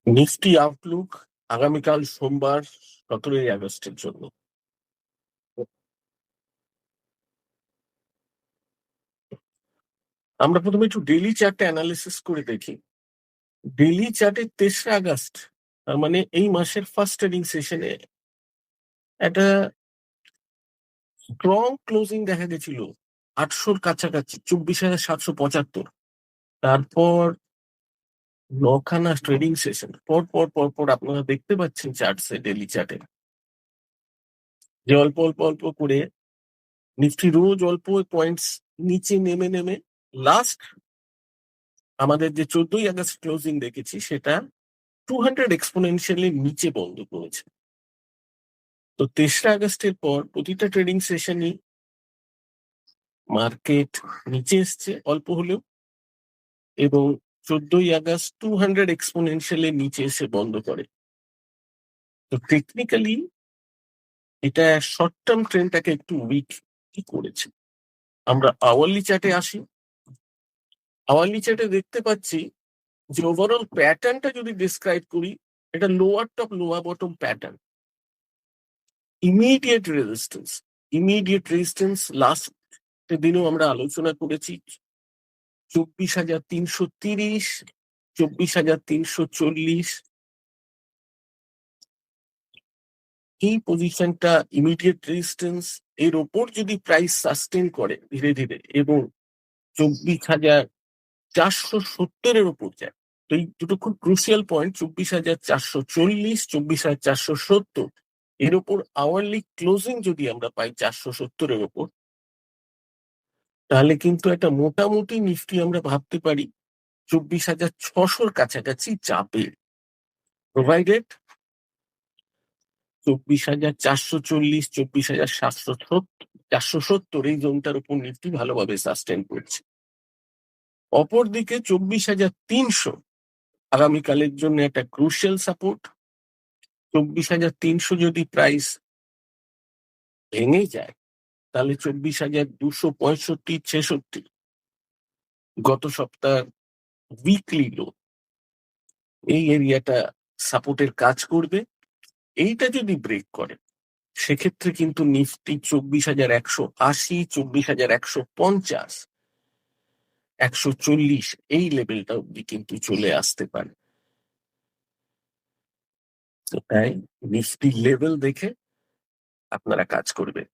Nifty Outlook আগামীকাল সোমবার 17 আগস্টের জন্য। আমরা প্রথমে একটু ডেইলি চার্টে অ্যানালিসিস করে দেখি। ডেইলি চার্টে 23 আগস্ট, তার মানে এই মাসের ফার্স্ট ট্রেডিং সেশনে একটা স্ট্রং ক্লোজিং দেখা গেছিল 800-র কাছাকাছি, 24,775। তারপর 9খানা ট্রেডিং সেশন পর পর পর পর আপনারা দেখতে পাচ্ছেন চার্টসে, ডেইলি চার্টে, যে অল্প অল্প অল্প করে নিফটি রোজ অল্প পয়েন্টস নিচে নেমে নেমে লাস্ট আমাদের যে 14 আগস্ট ক্লোজিং দেখেছি সেটা 200 এক্সপোনেনশিয়ালি নিচে বন্ধ করেছে। তো 23 আগস্টের পর প্রতিটা ট্রেডিং সেশনই মার্কেট নিচে এসছে অল্প হলেও, এবং 14 আগস্ট 200 এক্সপোনেনশিয়ালি নিচে এসে বন্ধ করে। তো টেকনিক্যালি এটা শর্ট টার্ম ট্রেন্ডটাকে একটু উইক করেছে। আমরা আওয়ারলি চার্টে আসি। আওয়ারলি চার্টে দেখতে পাচ্ছি যে ওভারঅল প্যাটার্নটা যদি ডিসক্রাইব করি, এটা lower top lower bottom pattern. Immediate resistance last দিনেও আমরা আলোচনা করেছি 24,330, 24,340। এই পজিশনটা ইমিডিয়েট রেজিস্ট্যান্স, এর ওপর যদি প্রাইস সাস্টেন করে ধীরে ধীরে এবং 24,470-এর ওপর যায়, তো এই দুটো খুব ক্রুশিয়াল পয়েন্ট, 24,440, 24,470, এর ওপর আওয়ারলি ক্লোজিং যদি আমরা পাই 470-এর ওপর, তাহলে কিন্তু একটা মোটামুটি নিফটি আমরা ভাবতে পারি 24,600-র কাছাকাছি যাবে, প্রোভাইডেড 24,440, 24,470 এই জোনটার উপর নিফটি ভালোভাবে সাস্টেন করছে। অপরদিকে 24,300 আগামীকালের জন্য একটা ক্রুশিয়াল সাপোর্ট। 24,300 যদি প্রাইস ভেঙে যায়, তাহলে 24,265, 66 গত সপ্তাহ উইকলি লো, এই এরিয়াটা সাপোর্টের কাজ করবে। এইটা যদি ব্রেক করে সেক্ষেত্রে কিন্তু নিফটি 24,180, 24,150, 140 এই লেভেলটা অব্দি কিন্তু চলে আসতে পারে। তো তাই নিফটি লেভেল দেখে আপনারা কাজ করবেন।